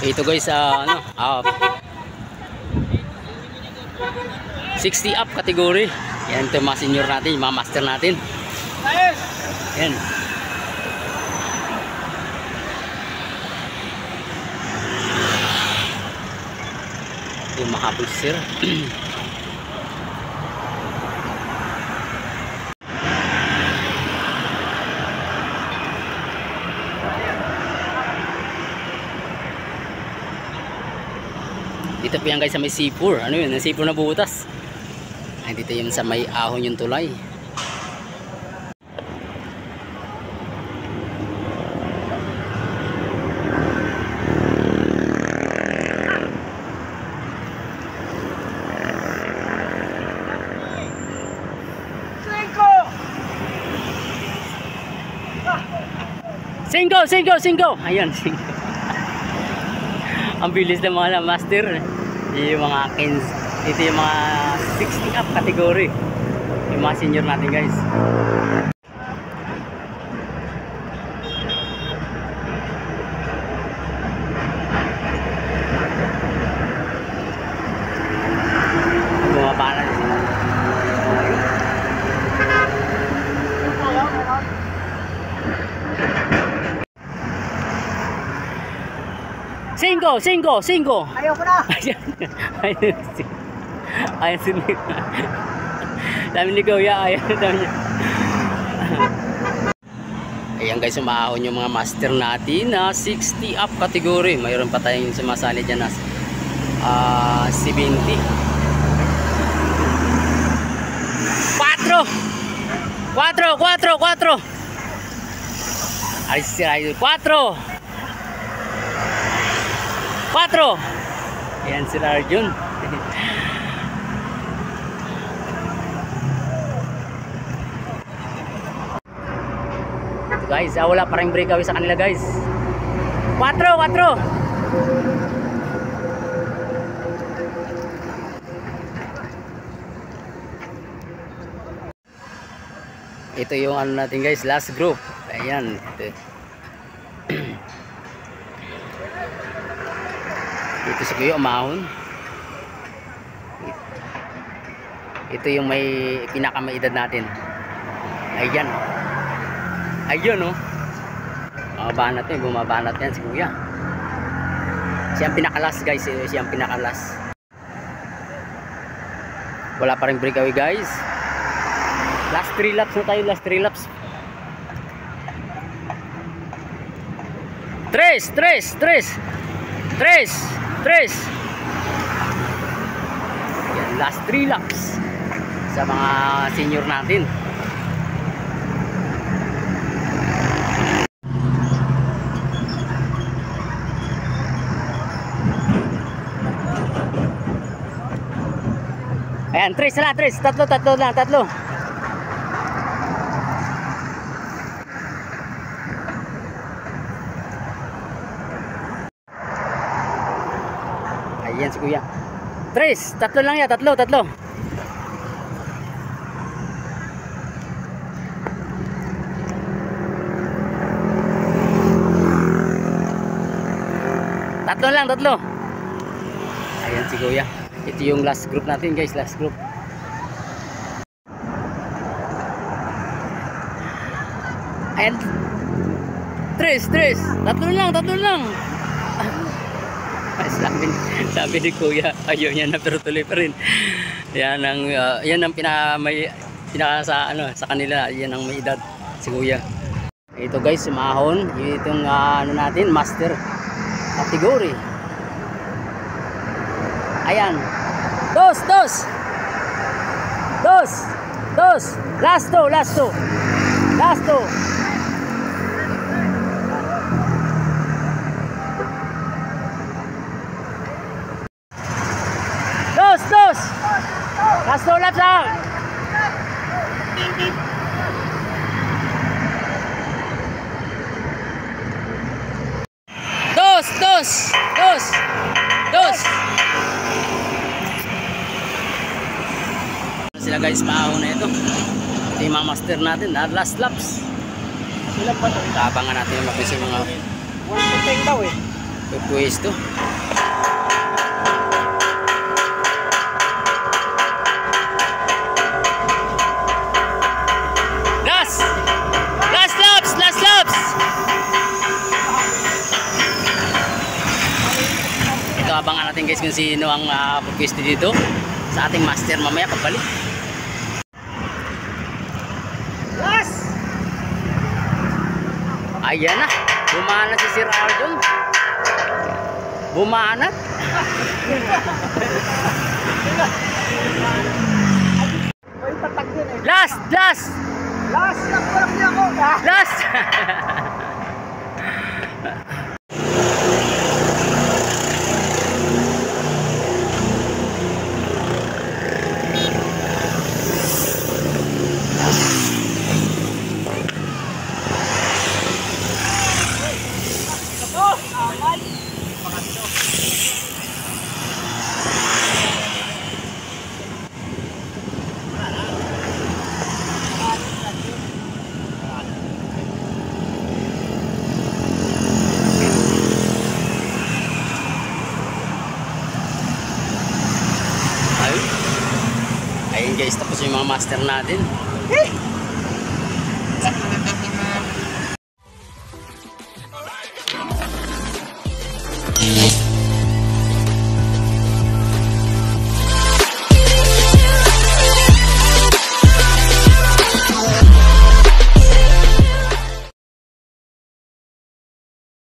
Ito guys, ano, 60 up category. Yan ito mga senior natin, mga master natin. Yan. Yung mahabol sir. Dito po yan guys sa may sipur. Ano yun? Sipur na butas. Ay, dito yun sa may ahon yung tulay. Cinco! Ayan, 5. Ang bilis ng mga master. Yung mga 15. Ito yung mga 60 up category. Yung mga senior natin guys. Bumaba na sila. Cinco. Ayaw ko na. Ayan sila. Dami ni Kuya. Ayan guys, umahon yung mga master natin na 60 up category. Mayroon pa tayong sumasali dyan na 70. 4. Ay sila 4. Ayan sila Arjun. Ito guys, wala pa rin breakaway sa kanila guys. 4. Ito yung ano natin guys, last group. Ayan. Ito si Kuya umahon. Ito yung may pinakamaedad natin. Ayan. Ayun oh. Bumabanat yan si Kuya. Siyang pinakalas guys. Siyang pinakalas. Wala pa rin breakaway guys. Last 3 laps na tayo. Last 3 laps. 3. Yan, last 3 laps sa mga senior natin. Ayan, 3. Tatlo lang. Ayan si Kuya. 3. Tatlo lang yan. Tatlo. Tatlo lang. Ayan si Kuya. Ito yung last group natin guys. Last group. Ayan. 3. Tatlo lang. Sabi ni Kuya, ayaw niya na pero tuloy pa rin. Yan ang pinaka sa kanila, yan ang may edad si Kuya. Ito guys, sumahon itong ano natin, master category. Ayan. 2. Last two. Last 2 laps lang. Dos. Sila guys, maahon na ito. Ito yung mga master natin, last laps. Sila pa ito. Abangan natin yung mga 1.5 daw eh. Pwesto. Last! Last laps! Last laps! Ito, abangan natin guys kung sino ang pwesto dito sa ating master mamaya pagbalik. Last! Ayan na. Bumana si Sir Arjun. Bumana. Last! Last! Last! Nakulang niya ako! Last! Ayun guys, tapos yung mga master natin.